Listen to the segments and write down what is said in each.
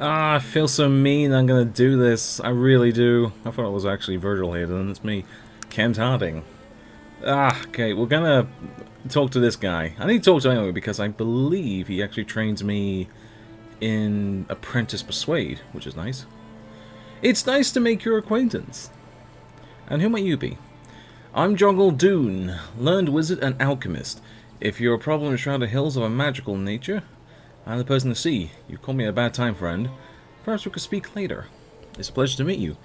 Ah, I feel so mean I'm gonna do this. I really do. I thought it was actually Virgil here, and it's me, Kent Harding. Ah, okay, we're gonna talk to this guy. I need to talk to him anyway because I believe he actually trains me in Apprentice Persuade, which is nice. It's nice to make your acquaintance. And who might you be? I'm Jongle Doon, learned wizard and alchemist. If you're a problem in Shrouded Hills of a magical nature, I'm the person to see. You called me at a bad time, friend. Perhaps we could speak later. It's a pleasure to meet you.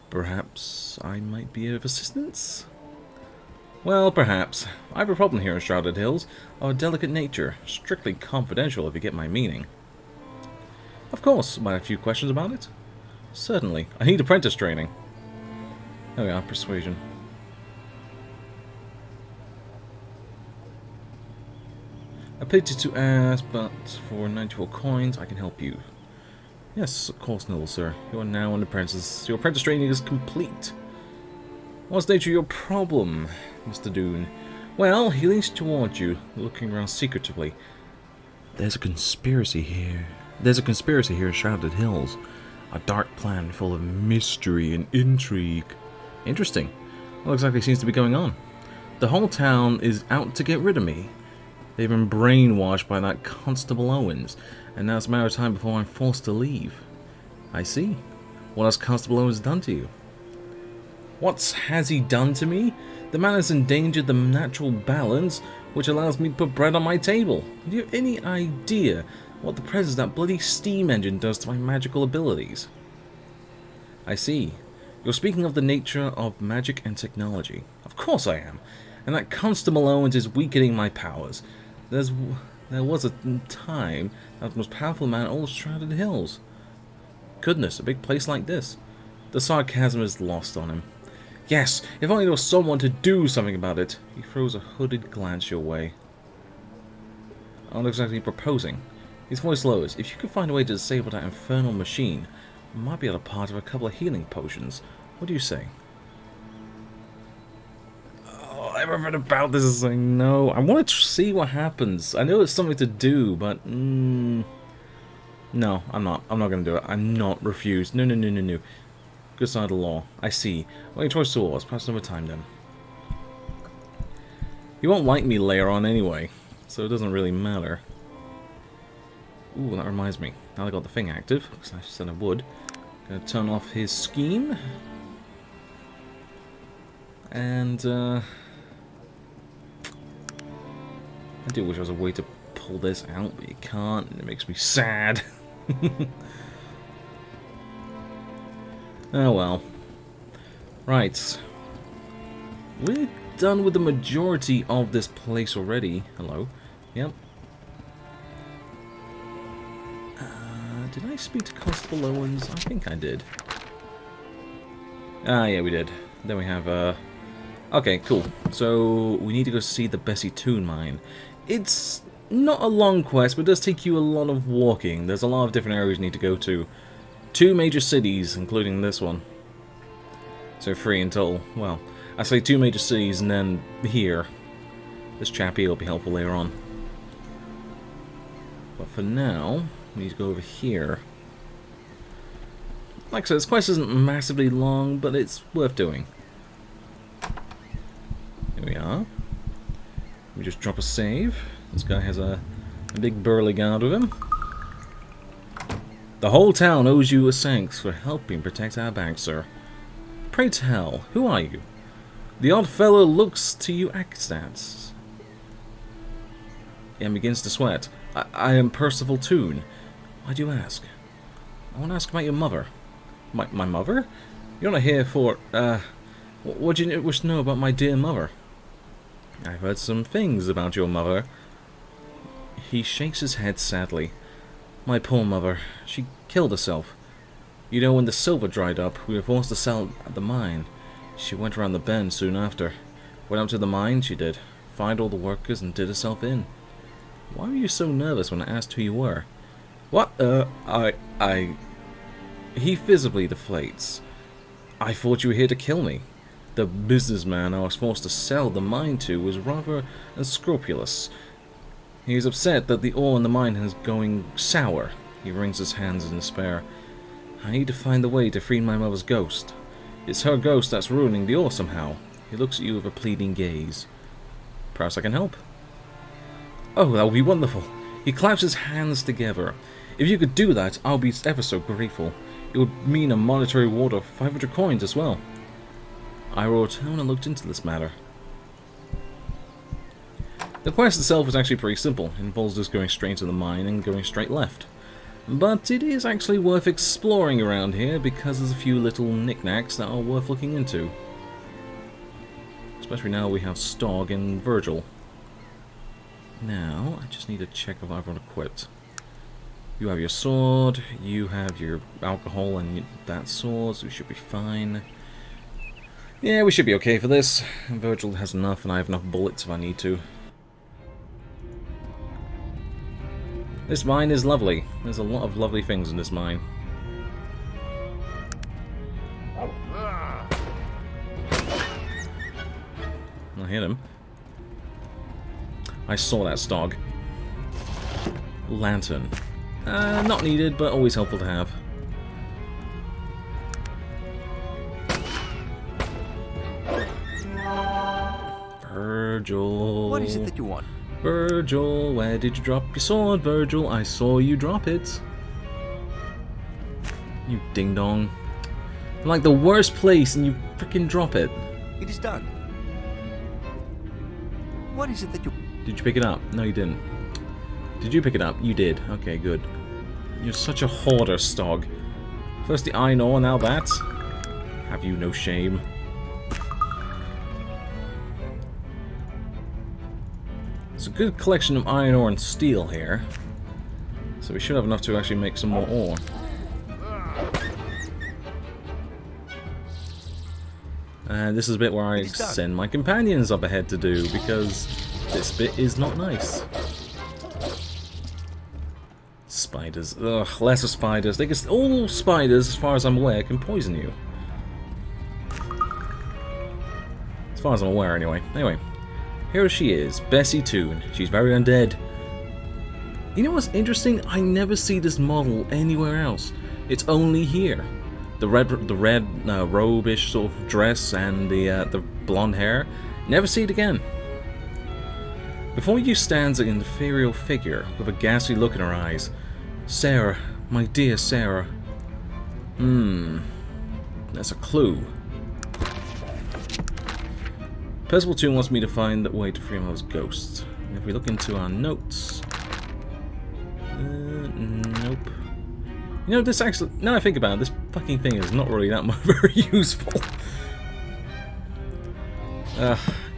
Perhaps I might be of assistance? Well, perhaps. I have a problem here in Shrouded Hills, of a delicate nature, strictly confidential if you get my meaning. Of course, might have a few questions about it? Certainly. I need apprentice training. There we are, persuasion. A pity to ask, but for 94 coins I can help you. Yes, of course, noble sir. You are now an apprentice. Your apprentice training is complete. What's the nature of your problem, Mr. Doon? Well, he leans towards you, looking around secretively. There's a conspiracy here. There's a conspiracy here in Shrouded Hills. A dark plan full of mystery and intrigue. Interesting. What exactly seems to be going on? The whole town is out to get rid of me. They've been brainwashed by that Constable Owens, and now it's a matter of time before I'm forced to leave. I see. What has Constable Owens done to you? What has he done to me? The man has endangered the natural balance which allows me to put bread on my table. Do you have any idea what the presence of that bloody steam engine does to my magical abilities? I see. You're speaking of the nature of magic and technology. Of course I am. And that Constable Owens is weakening my powers. There was a time that was the most powerful man in all Shrouded Hills. Goodness, a big place like this. The sarcasm is lost on him. Yes, if only there was someone to do something about it. He throws a hooded glance your way. I'm not exactly proposing. His voice lowers. If you could find a way to disable that infernal machine, I might be able to part of a couple of healing potions. What do you say? Oh, everything about this is saying no. I want to see what happens. I know it's something to do, but no, I'm not. I'm not going to do it. I'm not refused. No, no, no, no, no. Good side of the law. I see. Well, your choice to was. Perhaps another time then. You won't like me later on anyway, so it doesn't really matter. Ooh, that reminds me. Now I got the thing active, because I said I would. Gonna turn off his scheme. And, I do wish there was a way to pull this out, but you can't, and it makes me sad. Oh well. Right. We're done with the majority of this place already. Hello. Yep. Did I speak to Constable Owens? I think I did. Ah, yeah, we did. Then we have, okay, cool. So, we need to go see the Bessie Toone mine. It's not a long quest, but it does take you a lot of walking. There's a lot of different areas you need to go to. 2 major cities, including this one. So 3 until, well, I say 2 major cities and then here. This chap here will be helpful later on. But for now, we need to go over here. Like I said, this quest isn't massively long, but it's worth doing. Here we are. Let me just drop a save. This guy has a big burly guard with him. The whole town owes you a thanks for helping protect our bank, sir. Pray tell, who are you? The odd fellow looks to you askance and begins to sweat. I am Percival Toone. Why do you ask? I want to ask about your mother. My mother? You're not here for, what do you wish to know about my dear mother? I've heard some things about your mother. He shakes his head sadly. My poor mother. She killed herself. You know, when the silver dried up, we were forced to sell at the mine. She went around the bend soon after. Went up to the mine, she did. Find all the workers and did herself in. Why were you so nervous when I asked who you were? What? He visibly deflates. I thought you were here to kill me. The businessman I was forced to sell the mine to was rather unscrupulous. He is upset that the ore in the mine is going sour. He wrings his hands in despair. I need to find the way to free my mother's ghost. It's her ghost that's ruining the ore somehow. He looks at you with a pleading gaze. Perhaps I can help? Oh, that would be wonderful. He claps his hands together. If you could do that, I'll be ever so grateful. It would mean a monetary reward of 500 coins as well. I wrote down and looked into this matter. The quest itself is actually pretty simple. It involves just going straight to the mine and going straight left. But it is actually worth exploring around here because there's a few little knickknacks that are worth looking into. Especially now we have Stog and Virgil. Now, I just need to check if everyone equipped. You have your sword, you have your alcohol and that sword, so we should be fine. Yeah, we should be okay for this. Virgil has enough and I have enough bullets if I need to. This mine is lovely. There's a lot of lovely things in this mine. I hit him. I saw that Stog. Lantern. Not needed, but always helpful to have. Virgil. What is it that you want? Virgil, where did you drop your sword, Virgil? I saw you drop it. You ding-dong. Like the worst place and you freaking drop it. It is done. What is it that you... Did you pick it up? No, you didn't. Did you pick it up? You did. Okay, good. You're such a hoarder, Stog. First the iron ore, now that. Have you no shame? It's a good collection of iron ore and steel here. So we should have enough to actually make some more ore. And this is a bit where I send my companions up ahead to do, because this bit is not nice. Spiders. Ugh, lesser spiders. They can, all spiders, as far as I'm aware, can poison you. As far as I'm aware, anyway. Anyway, here she is, Bessie Toone. She's very undead. You know what's interesting? I never see this model anywhere else. It's only here. The red robe-ish sort of dress and the blonde hair. Never see it again. Before you stands an ethereal figure with a ghastly look in her eyes. Sarah, my dear Sarah. That's a clue. Percival Toone wants me to find the way to free those ghosts. If we look into our notes... nope. You know, this actually... Now I think about it, this fucking thing is not really that much very useful.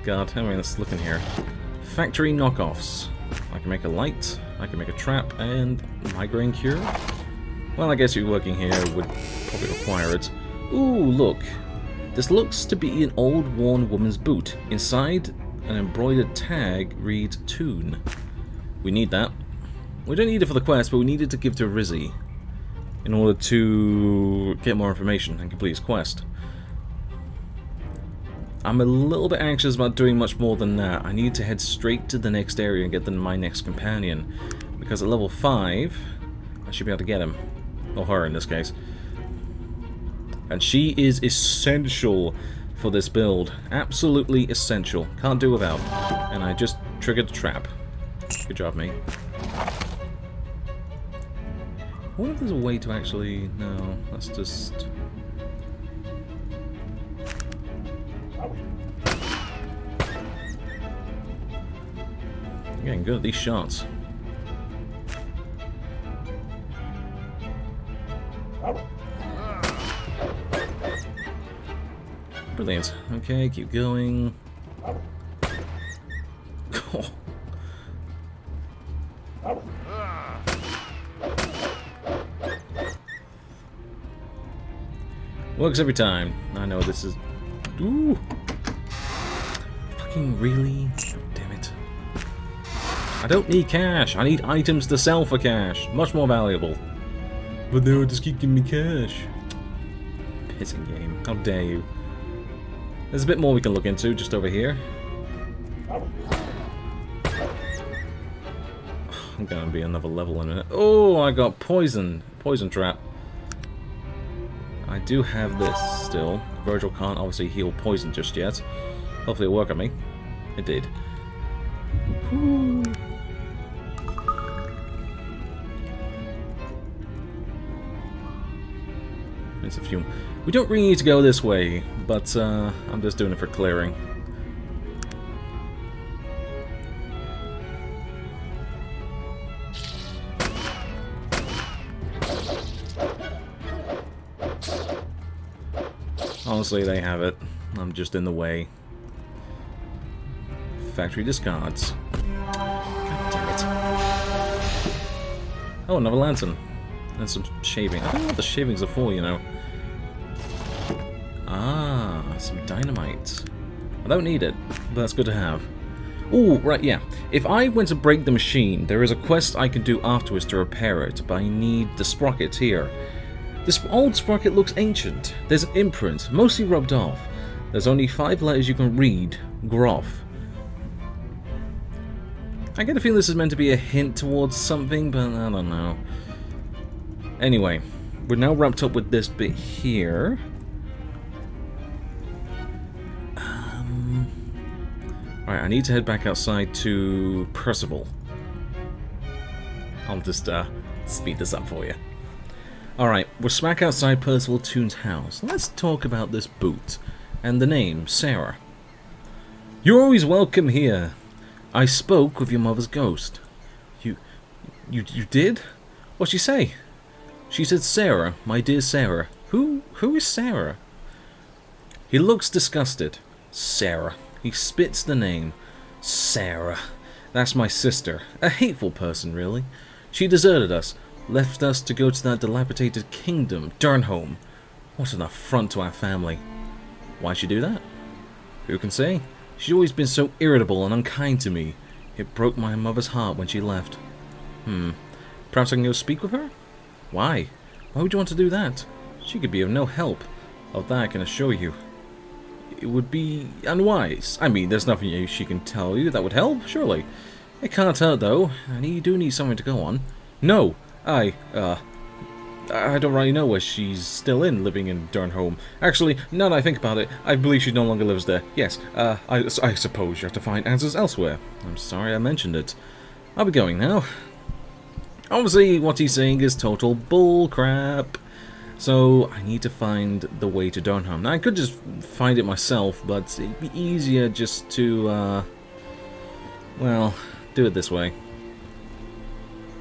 God. Anyway, let's look in here. Factory knockoffs. I can make a light, I can make a trap, and migraine cure? Well, I guess you working here would probably require it. Ooh, look. This looks to be an old worn woman's boot. Inside, an embroidered tag reads Toone. We need that. We don't need it for the quest, but we need it to give to Rizzy in order to get more information and complete his quest. I'm a little bit anxious about doing much more than that. I need to head straight to the next area and get my next companion. Because at level 5, I should be able to get him. Or her in this case. And she is essential for this build. Absolutely essential. Can't do without. And I just triggered the trap. Good job, mate. I wonder if there's a way to actually... No, that's just... I'm getting good at these shots. Brilliant. Okay, keep going. Works every time. I know this is... Ooh! Fucking really? Damn it. I don't need cash. I need items to sell for cash. Much more valuable. But they would just keep giving me cash. Pissing game. How dare you. There's a bit more we can look into just over here. I'm gonna be another level in a minute. Oh, I got poison. Poison trap. I do have this still. Virgil can't obviously heal poison just yet. Hopefully it'll work on me. It did. Whew. It's a few. We don't really need to go this way, but I'm just doing it for clearing. Honestly, they have it. I'm just in the way. Factory discards. God damn it. Oh, another lantern. And some shaving. I don't know what the shavings are for, you know. Ah, some dynamite. I don't need it, but that's good to have. Oh, right, yeah. If I went to break the machine, there is a quest I can do afterwards to repair it, but I need the sprocket here. This old sprocket looks ancient. There's an imprint, mostly rubbed off. There's only 5 letters you can read. Groff. I get a feeling this is meant to be a hint towards something, but I don't know. Anyway, we're now wrapped up with this bit here. Alright, I need to head back outside to Percival. I'll just speed this up for you. Alright, we're smack outside Percival Toone's house. Let's talk about this boot. And the name, Sarah. You're always welcome here. I spoke with your mother's ghost. You did? What'd she say? She said, Sarah, my dear Sarah. Who is Sarah? He looks disgusted. Sarah. He spits the name. Sarah. That's my sister. A hateful person, really. She deserted us. Left us to go to that dilapidated kingdom, Durnholm. What an affront to our family. Why'd she do that? Who can say? She's always been so irritable and unkind to me. It broke my mother's heart when she left. Perhaps I can go speak with her? Why? Why would you want to do that? She could be of no help. Of that I can assure you. It would be unwise. I mean, there's nothing she can tell you that would help, surely. It can't hurt, though, and you do need something to go on. No, I don't really know where she's still living in Durnholm. Actually, now that I think about it, I believe she no longer lives there. Yes, I suppose you have to find answers elsewhere. I'm sorry I mentioned it. I'll be going now. Obviously, what he's saying is total bull crap. So, I need to find the way to Durnholm. Now, I could just find it myself, but it'd be easier just to, well, do it this way.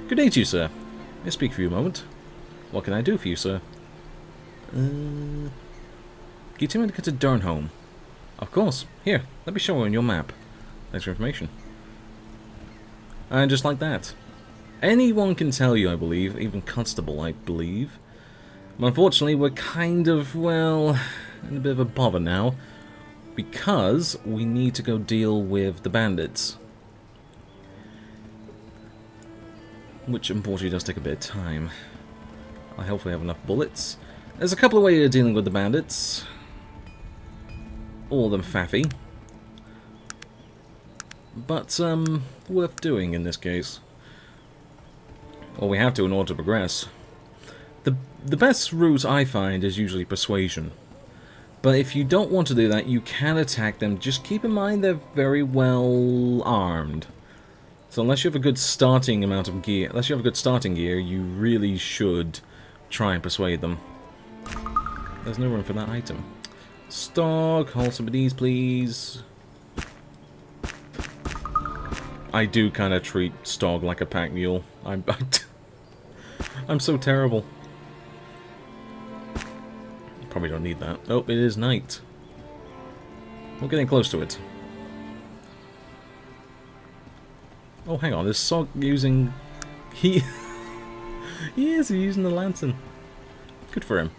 Good day to you, sir. May I speak for you a moment? What can I do for you, sir? Can you tell me to get to Durnholm? Of course. Here, let me show you on your map. Thanks for information. And just like that. Anyone can tell you, I believe. Even Constable, I believe. But unfortunately, we're kind of, well, in a bit of a bother now. Because we need to go deal with the bandits. Which, unfortunately, does take a bit of time. I hopefully have enough bullets. There's a couple of ways of dealing with the bandits. All of them faffy. But, worth doing in this case. Well, we have to in order to progress. The best route I find is usually persuasion. But if you don't want to do that, you can attack them. Just keep in mind they're very well armed. So unless you have a good starting amount of gear, unless you have a good starting gear, you really should try and persuade them. There's no room for that item. Stock, hold some of these, please. I do kind of treat Stog like a pack mule. I'm so terrible. Probably don't need that. Oh, it is night. We're getting close to it. Oh, hang on. Is Sog using... He is using the lantern. Good for him.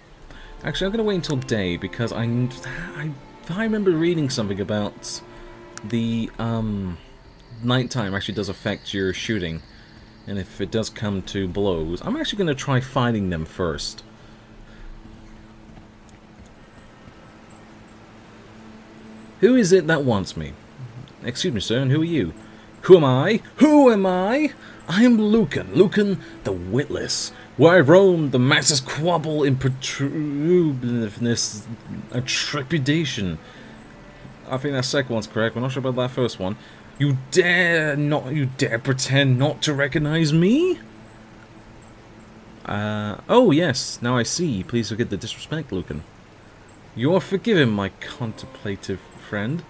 Actually, I'm going to wait until day because I remember reading something about the nighttime actually does affect your shooting. And if it does come to blows, I'm actually going to try finding them first. Who is it that wants me? Excuse me, sir, and who are you? Who am I? Who am I? I am Lucan the Witless. Where I roam, the masses quabble in protrusiveness and trepidation. I think that second one's correct. We're not sure about that first one. You dare pretend not to recognize me? Oh yes, now I see. Please forget the disrespect, Lucan. You are forgiven, my contemplative friend.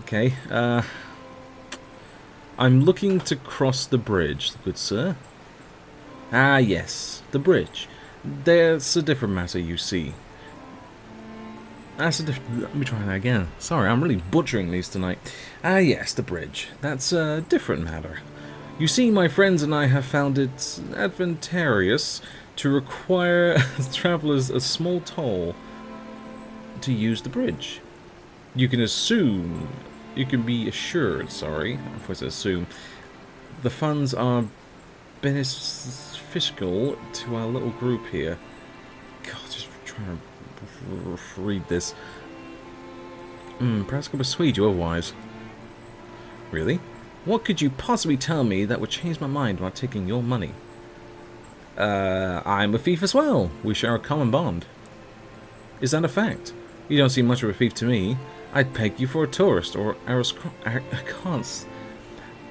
Okay, I'm looking to cross the bridge, good sir. Ah, yes, the bridge. That's a different matter, you see. That's a different... Let me try that again. Sorry, I'm really butchering these tonight. Ah, yes, the bridge. That's a different matter. You see, my friends and I have found it advantageous to require travelers a small toll to use the bridge. You can be assured, sorry, if I said assume, the funds are beneficial to our little group here. God, just trying to read this. Perhaps I can persuade you otherwise. Really? What could you possibly tell me that would change my mind about taking your money? I'm a thief as well. We share a common bond. Is that a fact? You don't seem much of a thief to me. I'd peg you for a tourist or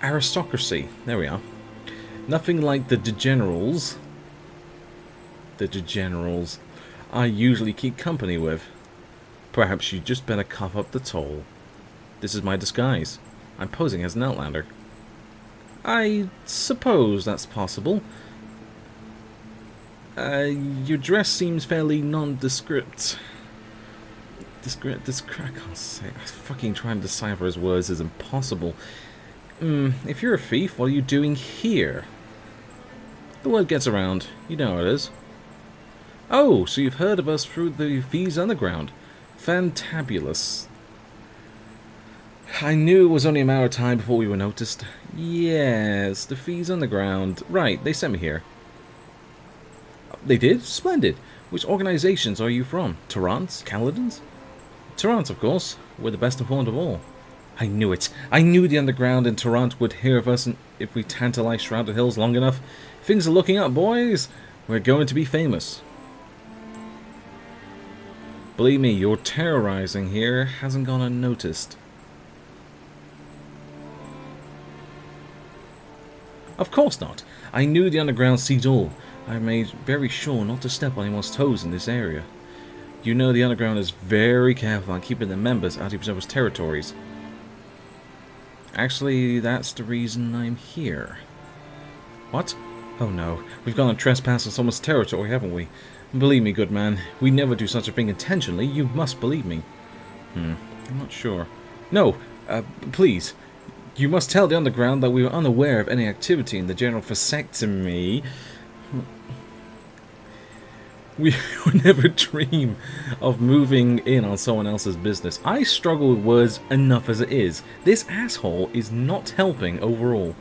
aristocracy. There we are. Nothing like the degenerals. I usually keep company with. Perhaps you'd just better cough up the toll. This is my disguise. I'm posing as an outlander. I suppose that's possible. Your dress seems fairly nondescript. I can't say. Fucking trying to decipher his words is impossible. If you're a thief, what are you doing here? The word gets around. You know how it is. Oh, so you've heard of us through the Thieves Underground. Fantabulous. I knew it was only a matter of time before we were noticed. Yes, the Thieves Underground. Right, they sent me here. They did? Splendid. Which organizations are you from? Tarants? Caledons? Tarant, of course. We're the best informed of all. I knew it. I knew the Underground and Tarant would hear of us if we tantalized Shrouded Hills long enough. Things are looking up, boys. We're going to be famous. Believe me, your terrorizing here hasn't gone unnoticed. Of course not. I knew the Underground sees all. I made very sure not to step on anyone's toes in this area. You know the Underground is very careful on keeping their members out of each other's territories. Actually, that's the reason I'm here. What? Oh no, we've gone on trespass on someone's territory, haven't we? Believe me, good man, we never do such a thing intentionally. You must believe me. I'm not sure. No, please. You must tell the Underground that we were unaware of any activity in the general vasectomy. We would never dream of moving in on someone else's business. I struggle with words enough as it is. This asshole is not helping overall.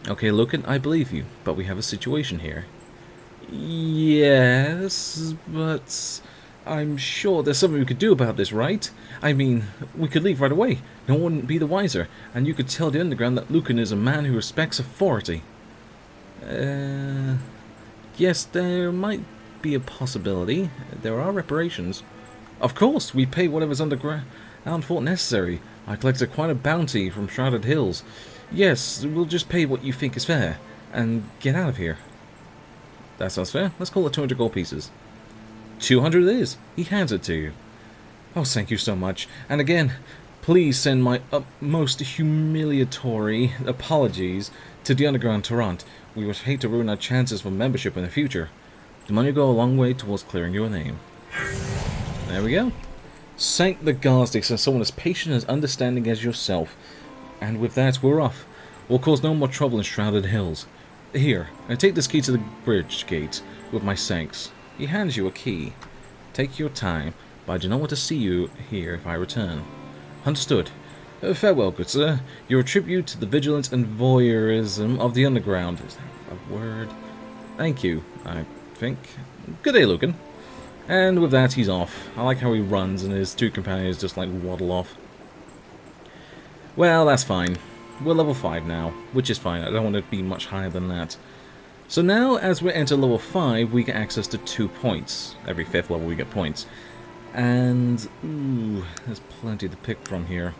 Okay, Lucan, I believe you, but we have a situation here. Yes, but I'm sure there's something we could do about this, right? I mean, we could leave right away. No one would be the wiser, and you could tell the Underground that Lucan is a man who respects authority. Yes, there might be a possibility. There are reparations. Of course, we pay whatever's underground thought necessary. I collected quite a bounty from Shrouded Hills. Yes, we'll just pay what you think is fair, and get out of here. That sounds fair. Let's call it 200 gold pieces. 200 it is. He hands it to you. Oh, thank you so much. And again, please send my utmost humiliatory apologies to the Underground Tarant. We would hate to ruin our chances for membership in the future. The money will go a long way towards clearing your name. There we go. Thank the gods they sent someone as patient and understanding as yourself. And with that, we're off. We'll cause no more trouble in Shrouded Hills. Here, I take this key to the bridge gate with my thanks. He hands you a key. Take your time, but I do not want to see you here if I return. Understood. Farewell, good sir. You're a tribute to the vigilance and voyeurism of the Underground. Is that a word? Thank you, I think. Good day, Lucan. And with that, he's off. I like how he runs and his two companions just like waddle off. Well, that's fine. We're level 5 now, which is fine. I don't want to be much higher than that. So now, as we enter level 5, we get access to 2 points. Every 5th level we get points. And, ooh, there's plenty to pick from here.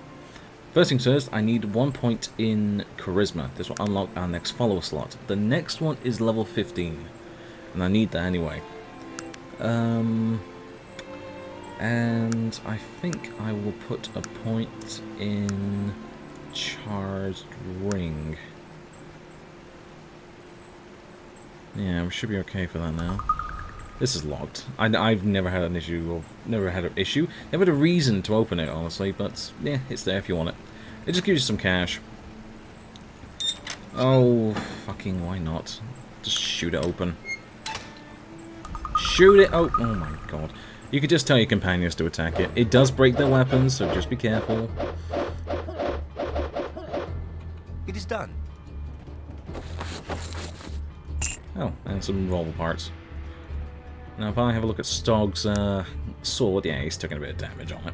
First things first, I need 1 point in Charisma. This will unlock our next follower slot. The next one is level 15. And I need that anyway. And I think I will put a point in Charged Ring. Yeah, we should be okay for that now. This is locked. I've never had an issue, never had a reason to open it, honestly, but yeah, it's there if you want it. It just gives you some cash. Oh, fucking why not? Just shoot it open. Shoot it open! Oh my god. You could just tell your companions to attack it. It does break their weapons, so just be careful. It is done. Oh, and some roll parts. Now if I have a look at Stog's sword, yeah, he's taking a bit of damage on it.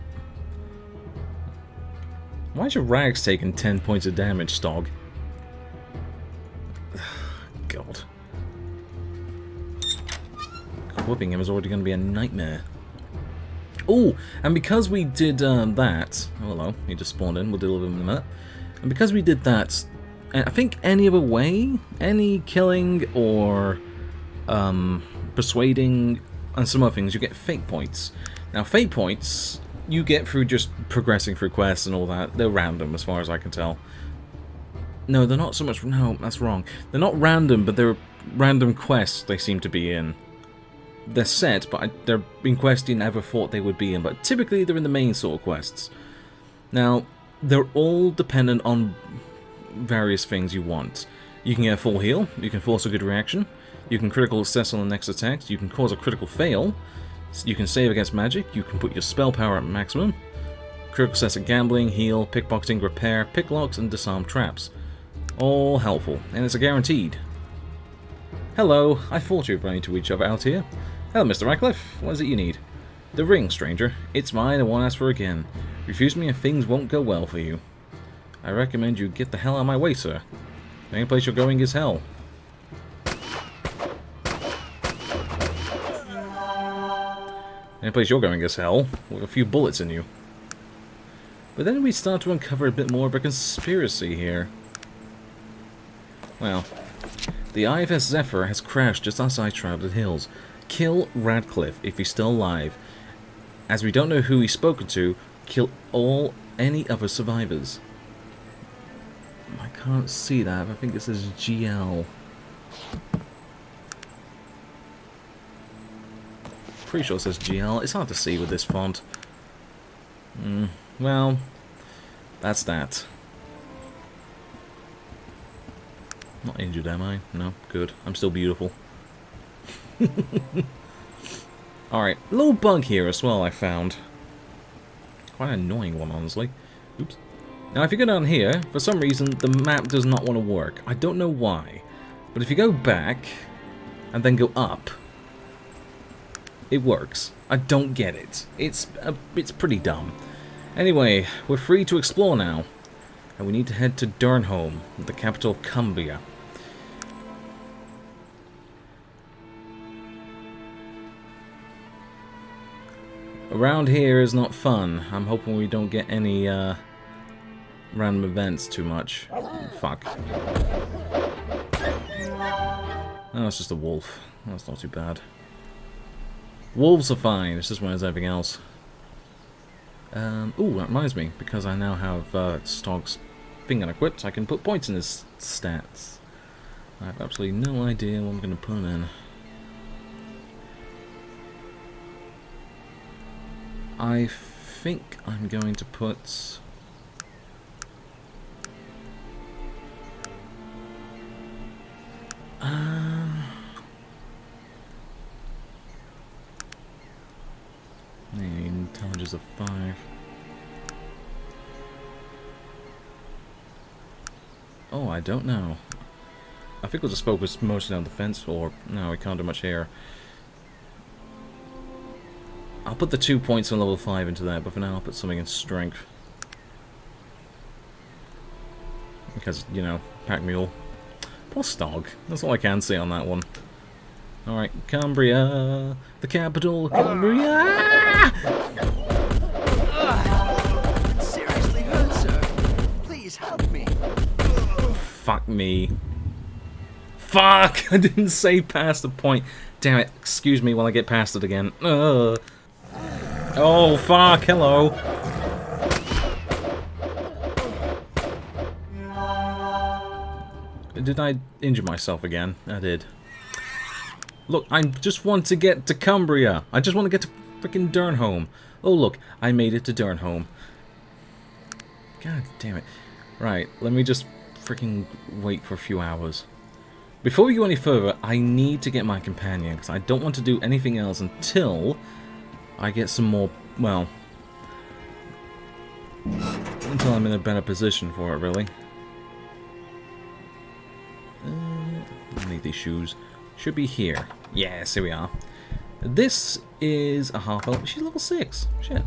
Why is your rags taking 10 points of damage, Stog? God. Whooping him is already going to be a nightmare. Oh, and because we did that... Oh, hello, he just spawned in, we'll deal with him in a minute. And because we did that, I think any other way, any killing or persuading and some other things, you get fate points. Now, fate points you get through just progressing through quests and all that. They're random, as far as I can tell. No, they're not so much... No, that's wrong. They're not random, but they're random quests they seem to be in. They're set, but they're in quests you never thought they would be in. But typically, they're in the main sort of quests. Now, they're all dependent on various things you want. You can get a full heal, you can force a good reaction, you can critical success on the next attack, you can cause a critical fail, you can save against magic, you can put your spell power at maximum, critical success at gambling, heal, pickpocketing, repair, pick locks, and disarm traps. All helpful, and it's a guaranteed. Hello, I thought you were running to each other out here. Hello, Mr. Radcliffe, what is it you need? The ring, stranger. It's mine, I won't ask for it again. Refuse me and things won't go well for you. I recommend you get the hell out of my way, sir. The only place you're going is hell. The only place you're going is hell, with a few bullets in you. But then we start to uncover a bit more of a conspiracy here. Well, the IFS Zephyr has crashed just outside Shrouded Hills. Kill Radcliffe if he's still alive. As we don't know who he's spoken to, kill any other survivors. I can't see that. I think it says GL. Pretty sure it says GL. It's hard to see with this font. Well, that's that. Not injured, am I? No, good. I'm still beautiful. Alright, a little bug here as well I found. Quite an annoying one, honestly. Oops. Now, if you go down here, for some reason, the map does not want to work. I don't know why. But if you go back, and then go up, it works. I don't get it. It's pretty dumb. Anyway, we're free to explore now. And we need to head to Durnholm, the capital of Cumbria. Around here is not fun. I'm hoping we don't get any random events too much. Fuck. Oh, it's just a wolf. That's not too bad. Wolves are fine. It's just when there's everything else. Ooh, that reminds me. Because I now have Stog's thing unequipped, I can put points in his stats. I have absolutely no idea what I'm going to put in. I think I'm going to put... intelligence of 5. Oh, I don't know. I think we'll just focus mostly on defense, or... No, we can't do much here. I'll put the 2 points on level 5 into that, but for now I'll put something in strength. Because, you know, pack mule. Poor Stog. That's all I can say on that one. Alright, Cumbria. The capital of Cumbria! I'm seriously hurt, sir. Please help me. Fuck me. Fuck! I didn't say past the point. Damn it. Excuse me while I get past it again. Ugh. Oh, fuck. Hello. Did I injure myself again? I did. Look, I just want to get to Cumbria. I just want to get to freaking Durnholm. Oh, look. I made it to Durnholm. God damn it. Right, let me just freaking wait for a few hours. Before we go any further, I need to get my companion, because I don't want to do anything else until I get some more, well, until I'm in a better position for it, really. I need these shoes. Should be here. Yes, here we are. This is a half-elf. She's level 6. Shit.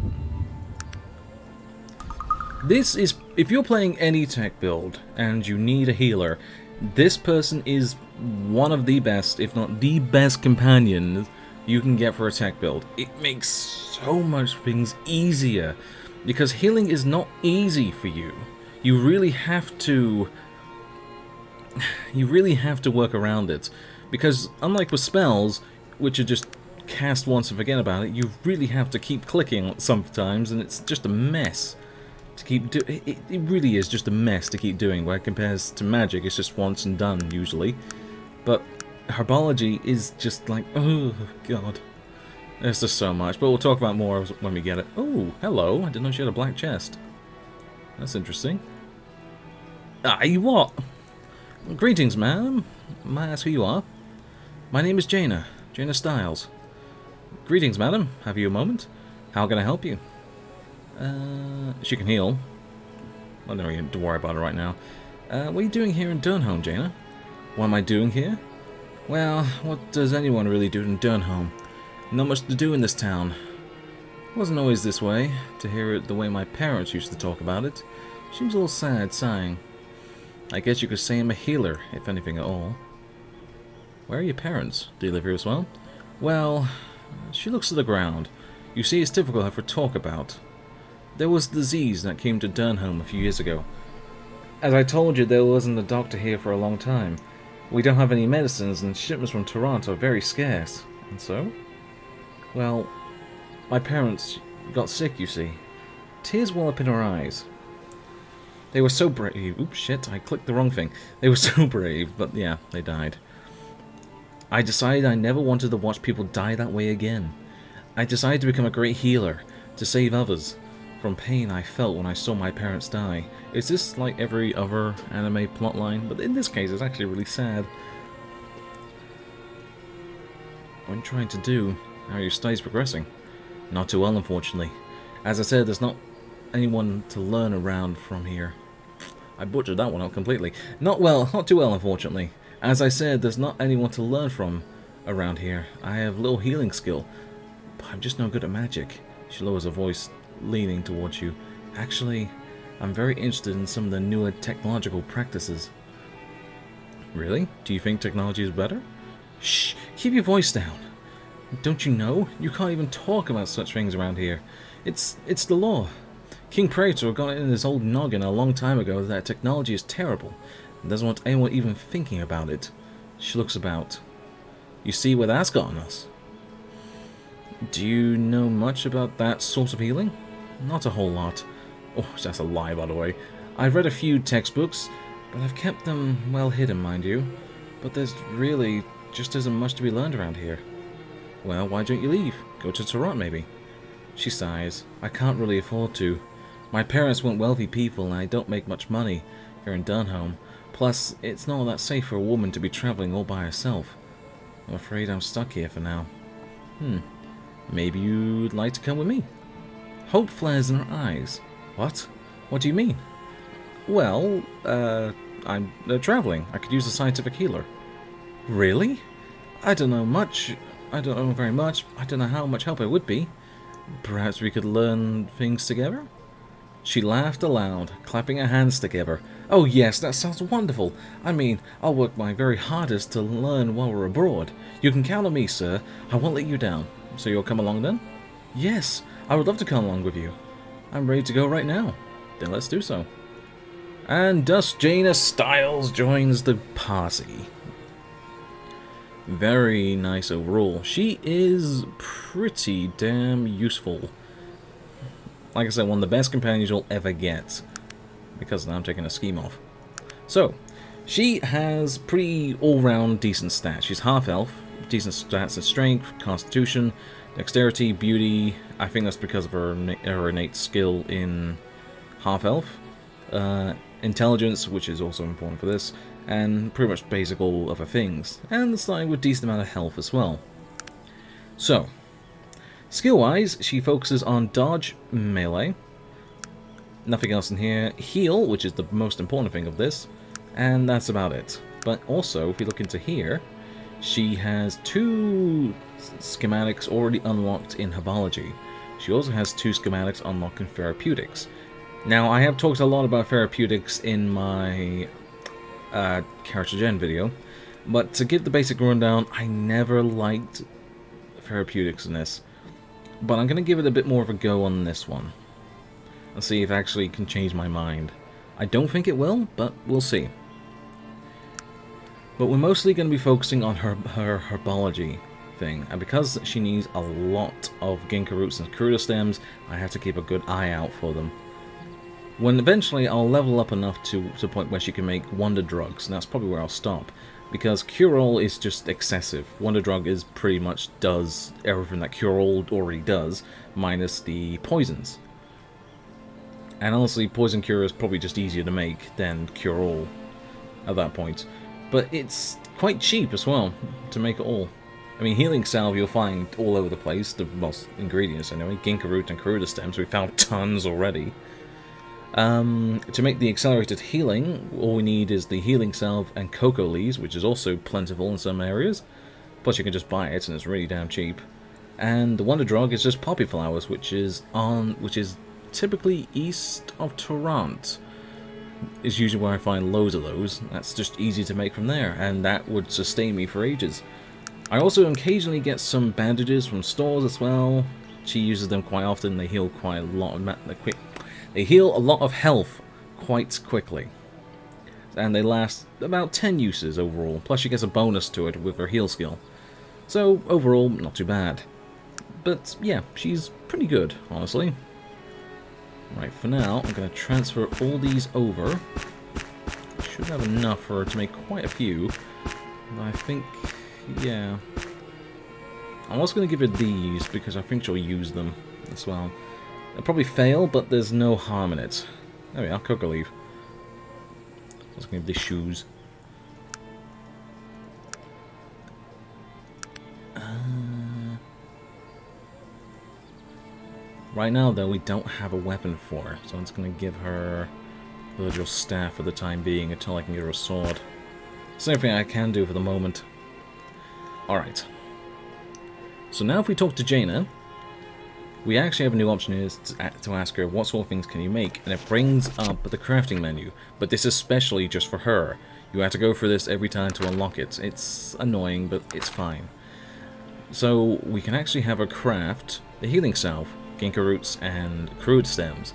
This is, if you're playing any tech build and you need a healer, this person is one of the best, if not the best companion you can get for a tech build. It makes so much things easier, because healing is not easy for you. You really have to work around it, because unlike with spells, which are just cast once and forget about it, you really have to keep clicking sometimes, and it's just a mess to keep doing. It really is just a mess to keep doing, where it compares to Magick, it's just once and done usually. But herbology is just like, oh god, there's just so much. But we'll talk about more when we get it. Oh, hello! I didn't know she had a black chest. That's interesting. Aye, what? Greetings, ma'am. May I ask who you are? My name is Jayna Stiles. Greetings, madam. Have you a moment? How can I help you? She can heal. I'm not going to worry about it right now. What are you doing here in Durnholm, Jayna? What am I doing here? Well, what does anyone really do in Durnholm? Not much to do in this town. It wasn't always this way, to hear it the way my parents used to talk about it. Seems a little sad, sighing. I guess you could say I'm a healer, if anything at all. Where are your parents? Do you live here as well? Well, she looks to the ground. You see, it's difficult to have her talk about. There was disease that came to Durnholm a few years ago. As I told you, there wasn't a doctor here for a long time. We don't have any medicines, and shipments from Tarant are very scarce. And so? Well, my parents got sick, you see. Tears well up in her eyes. They were so brave. Oops, shit, I clicked the wrong thing. They were so brave, but yeah, they died. I decided I never wanted to watch people die that way again. I decided to become a great healer, to save others from pain I felt when I saw my parents die. Is this like every other anime plotline? But in this case, it's actually really sad. What are you trying to do? How are your studies progressing? Not too well, unfortunately. As I said, there's not anyone to learn around from here. I butchered that one out completely. Not too well, unfortunately. As I said, there's not anyone to learn from around here. I have little healing skill, but I'm just no good at magic. She lowers her voice, leaning towards you. Actually, I'm very interested in some of the newer technological practices. Really? Do you think technology is better? Shh! Keep your voice down. Don't you know? You can't even talk about such things around here. It's the law. King Praetor got it in his old noggin a long time ago that technology is terrible and doesn't want anyone even thinking about it. She looks about. You see where that's gotten us. Do you know much about that sort of healing? Not a whole lot. Oh, that's a lie, by the way. I've read a few textbooks, but I've kept them well hidden, mind you. But there's really just isn't much to be learned around here. Well, why don't you leave? Go to Tarant, maybe. She sighs. I can't really afford to. My parents weren't wealthy people, and I don't make much money here in Durnholm. Plus, it's not that safe for a woman to be traveling all by herself. I'm afraid I'm stuck here for now. Maybe you'd like to come with me? Hope flares in her eyes. What? What do you mean? Well, I'm traveling. I could use a scientific healer. Really? I don't know much. I don't know very much. I don't know how much help it would be. Perhaps we could learn things together? She laughed aloud, clapping her hands together. Oh yes, that sounds wonderful. I mean, I'll work my very hardest to learn while we're abroad. You can count on me, sir. I won't let you down. So you'll come along then? Yes, I would love to come along with you. I'm ready to go right now. Then let's do so. And thus Jayna Stiles joins the party. Very nice overall. She is pretty damn useful. Like I said, one of the best companions you'll ever get. Because now I'm taking a scheme off. So, she has pretty all-round decent stats. She's half-elf, decent stats in strength, constitution, dexterity, beauty. I think that's because of her innate skill in half-elf. Intelligence, which is also important for this. And pretty much basic all other things. And starting with a decent amount of health as well. So, skill-wise, she focuses on dodge, melee. Nothing else in here. Heal, which is the most important thing of this. And that's about it. But also, if you look into here, she has 2 schematics already unlocked in Herbology. She also has 2 schematics unlocked in Therapeutics. Now, I have talked a lot about Therapeutics in my Character Gen video, but to give the basic rundown, I never liked Therapeutics in this. But I'm going to give it a bit more of a go on this one. And see if I actually can change my mind. I don't think it will, but we'll see. But we're mostly going to be focusing on her Herbology thing. And because she needs a lot of Ginkgo roots and Kuruda stems, I have to keep a good eye out for them. When eventually I'll level up enough to the point where she can make Wonder Drugs, and that's probably where I'll stop. Because Cure-All is just excessive. Wonder Drug is pretty much does everything that Cure-All already does, minus the poisons. And honestly, Poison Cure is probably just easier to make than Cure-All at that point. But it's quite cheap as well to make it all. I mean, Healing Salve you'll find all over the place, the most ingredients anyway. Ginkgo root and Kuruda stems, we found tons already. To make the accelerated healing, all we need is the Healing Salve and Cocoa Leaves, which is also plentiful in some areas. Plus you can just buy it and it's really damn cheap. And the Wonder Drug is just Poppy Flowers, which is typically east of Tarant. Is usually where I find loads of those. That's just easy to make from there, and that would sustain me for ages. I also occasionally get some bandages from stores as well. She uses them quite often. They heal quite a lot. They heal a lot of health quite quickly, and they last about 10 uses overall. Plus, she gets a bonus to it with her heal skill. So overall, not too bad. But yeah, she's pretty good, honestly. Right, for now, I'm going to transfer all these over. Should have enough for her to make quite a few. But I think, yeah. I'm also going to give her these, because I think she'll use them as well. They'll probably fail, but there's no harm in it. There we are, Cocoa Leaf. Let's give these shoes. Right now, though, we don't have a weapon for her, so I'm just going to give her the Virgil Staff for the time being until I can get her a sword. It's the only thing I can do for the moment. Alright. So now if we talk to Jayna, we actually have a new option here to ask her what sort of things can you make, and it brings up the crafting menu. But this is specially just for her. You have to go through this every time to unlock it. It's annoying, but it's fine. So we can actually have her craft the Healing Salve, Ginkgo roots, and Kuruda stems.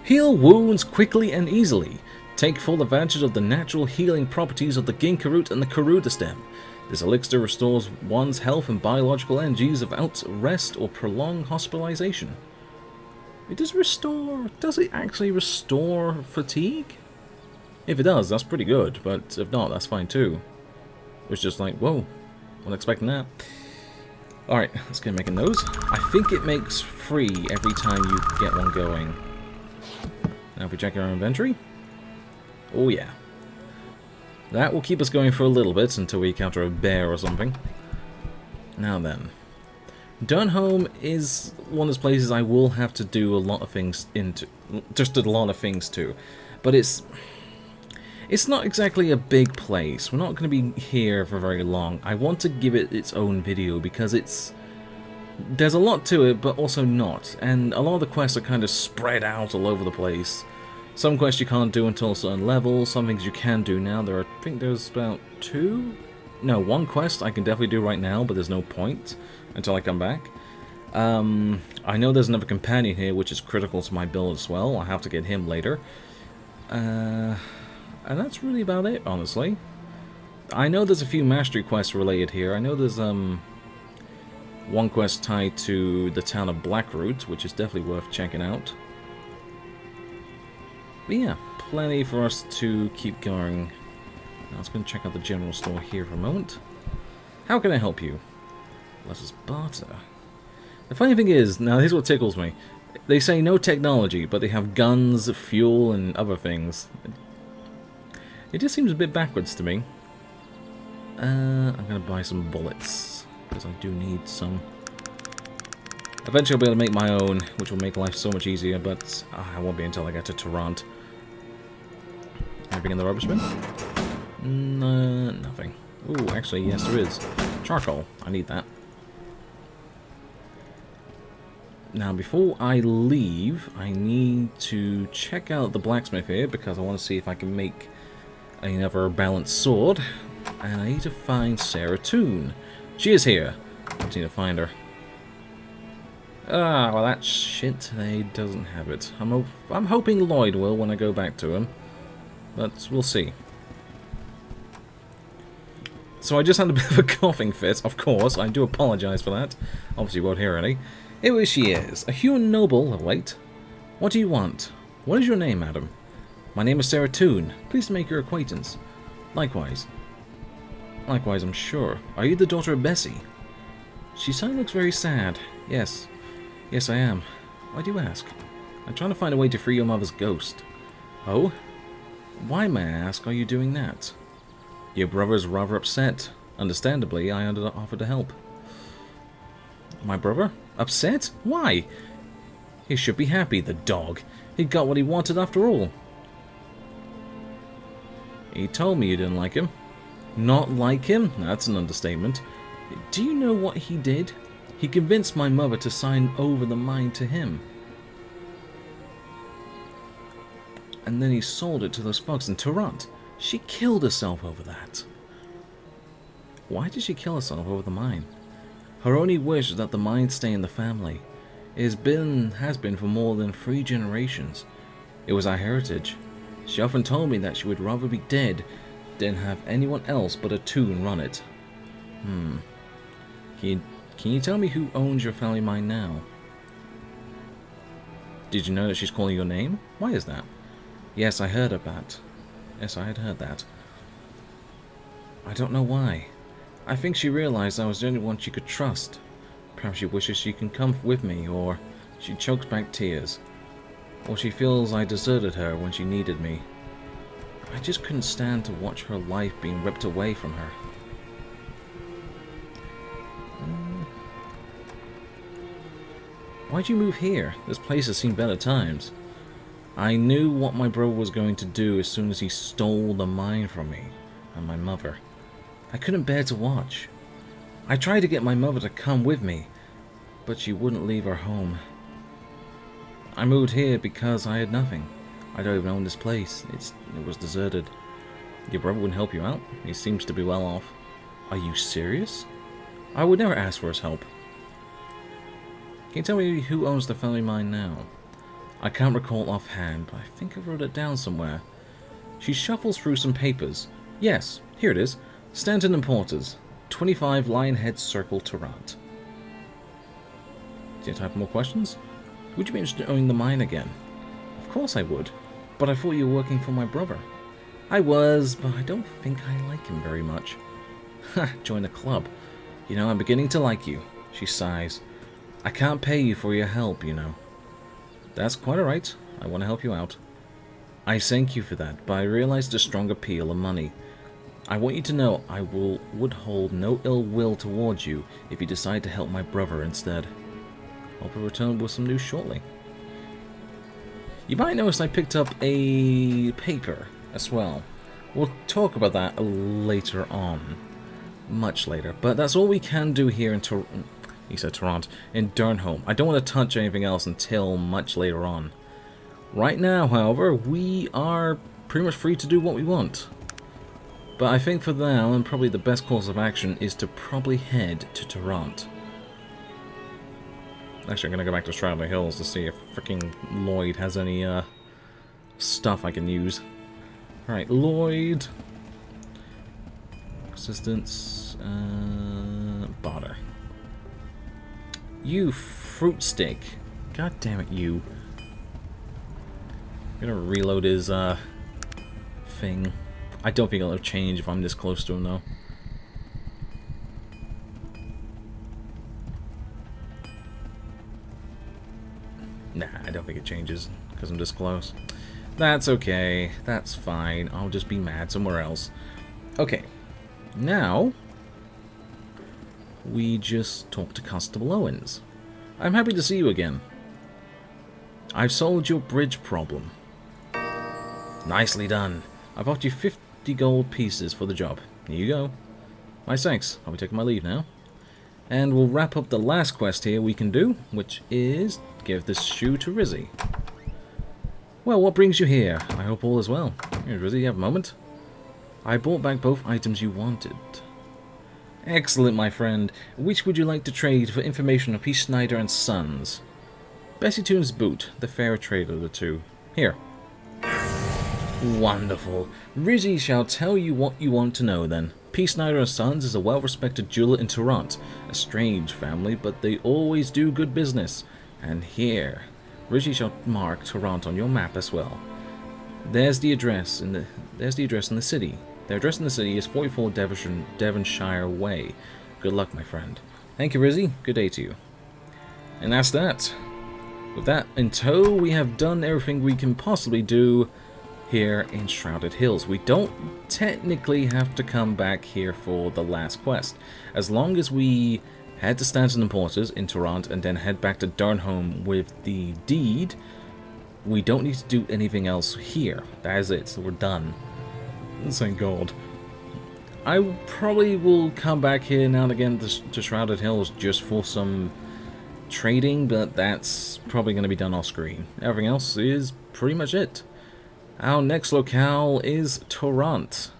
Heal wounds quickly and easily. Take full advantage of the natural healing properties of the Ginkgo root and the Kuruda stem. This elixir restores one's health and biological energies without rest or prolonged hospitalization. It does restore... Does it actually restore fatigue? If it does, that's pretty good, but if not, that's fine too. It's just like, whoa, wasn't expecting that. Alright, let's get making those. I think it makes free every time you get one going. Now if we check our inventory. Oh yeah. That will keep us going for a little bit until we encounter a bear or something. Now then. Durnholm is one of those places I will have to do a lot of things into. Just a lot of things to. But it's not exactly a big place. We're not going to be here for very long. I want to give it its own video because it's there's a lot to it, but also not. And a lot of the quests are kind of spread out all over the place. Some quests you can't do until a certain level, some things you can do now. I think there's about one quest I can definitely do right now, but there's no point until I come back. I know there's another companion here, which is critical to my build as well. I'll have to get him later. And that's really about it, honestly. I know there's a few mastery quests related here. I know there's one quest tied to the town of Blackroot, which is definitely worth checking out. But yeah, plenty for us to keep going. Now let's go and check out the general store here for a moment. How can I help you? Let us barter. The funny thing is, now here's what tickles me. They say no technology, but they have guns, fuel, and other things. It just seems a bit backwards to me. I'm going to buy some bullets, because I do need some. Eventually I'll be able to make my own, which will make life so much easier, but I won't be until I get to Tarant. Anything in the rubbish bin? Nothing. Ooh, actually, yes there is. Charcoal. I need that. Now, before I leave, I need to check out the blacksmith here, because I want to see if I can make another balanced sword. And I need to find Sarah Toone. She is here. I just need to find her. Ah, well that shit today doesn't have it. I'm hoping Lloyd will when I go back to him. But we'll see. So I just had a bit of a coughing fit, of course. I do apologise for that. Obviously you won't hear any. Here she is. A human noble. Wait. What do you want? What is your name, madam? My name is Sarah Toone. Pleased to make your acquaintance. Likewise. Likewise, I'm sure. Are you the daughter of Bessie? She suddenly looks very sad. Yes. Yes, I am. Why do you ask? I'm trying to find a way to free your mother's ghost. Oh? Why, may I ask, are you doing that? Your brother is rather upset. Understandably, I offered to help. My brother? Upset? Why? He should be happy, the dog. He got what he wanted after all. He told me you didn't like him. Not like him? That's an understatement. Do you know what he did? He convinced my mother to sign over the mine to him. And then he sold it to those folks in Tarant. She killed herself over that. Why did she kill herself over the mine? Her only wish is that the mine stay in the family. It has been for more than 3 generations. It was our heritage. She often told me that she would rather be dead than have anyone else but a Toone run it. Can you tell me who owns your family mine now? Did you know that she's calling your name? Why is that? Yes, I heard of that. Yes, I had heard that. I don't know why. I think she realized I was the only one she could trust. Perhaps she wishes she can come with me, or she chokes back tears. Or she feels I deserted her when she needed me. I just couldn't stand to watch her life being ripped away from her. Why'd you move here? This place has seen better times. I knew what my brother was going to do as soon as he stole the mine from me and my mother. I couldn't bear to watch. I tried to get my mother to come with me, but she wouldn't leave her home. I moved here because I had nothing. I don't even own this place. It was deserted. Your brother wouldn't help you out? He seems to be well off. Are you serious? I would never ask for his help. Can you tell me who owns the family mine now? I can't recall offhand, but I think I wrote it down somewhere. She shuffles through some papers. Yes, here it is. Stanton and Porters, 25 Lionhead Circle, Tarant. Do you have time for more questions? Would you be interested in owning the mine again? Of course I would, but I thought you were working for my brother. I was, but I don't think I like him very much. Ha, join the club. You know, I'm beginning to like you. She sighs. I can't pay you for your help, you know. That's quite alright. I want to help you out. I thank you for that, but I realize the strong appeal of money. I want you to know I would hold no ill will towards you if you decide to help my brother instead. Hope to return with some news shortly. You might notice I picked up a paper as well. We'll talk about that later on. Much later. But that's all we can do here in he said Tarant, in Durnholm. I don't want to touch anything else until much later on. Right now, however, we are pretty much free to do what we want. But I think for now, and probably the best course of action, is to probably head to Tarant. Actually, I'm going to go back to Shrouded Hills to see if freaking Lloyd has any stuff I can use. Alright, Lloyd. Assistance. Barter. You fruit stick. God damn it, you. I'm gonna reload his thing. I don't think it'll change if I'm this close to him though. Nah, I don't think it changes because I'm this close. That's okay. That's fine. I'll just be mad somewhere else. Okay. Now, we just talk to Constable Owens. I'm happy to see you again. I've solved your bridge problem. Nicely done. I've offered you 50 gold pieces for the job. Here you go. My thanks. I'll be taking my leave now. And we'll wrap up the last quest here we can do, which is give this shoe to Rizzy. Well, what brings you here? I hope all is well. Here, Rizzy, you have a moment? I brought back both items you wanted. Excellent, my friend. Which would you like to trade for information on P. Snyder and Sons? Bessie Toone's boot, the fairer trade of the two. Here. Wonderful. Rizzy shall tell you what you want to know then. P. Snyder and Sons is a well-respected jeweler in Tarant. A strange family, but they always do good business. And here, Rizzy shall mark Tarant on your map as well. There's the address in the city. Their address in the city is 44 Devonshire Way. Good luck, my friend. Thank you, Rizzy. Good day to you. And that's that. With that in tow, we have done everything we can possibly do here in Shrouded Hills. We don't technically have to come back here for the last quest. As long as we head to Stanton and Porters in Tarant and then head back to Durnholm with the deed, we don't need to do anything else here. That is it. So we're done. Thank God. I probably will come back here now and again to Shrouded Hills just for some trading, but that's probably going to be done off screen. Everything else is pretty much it. Our next locale is Tarant.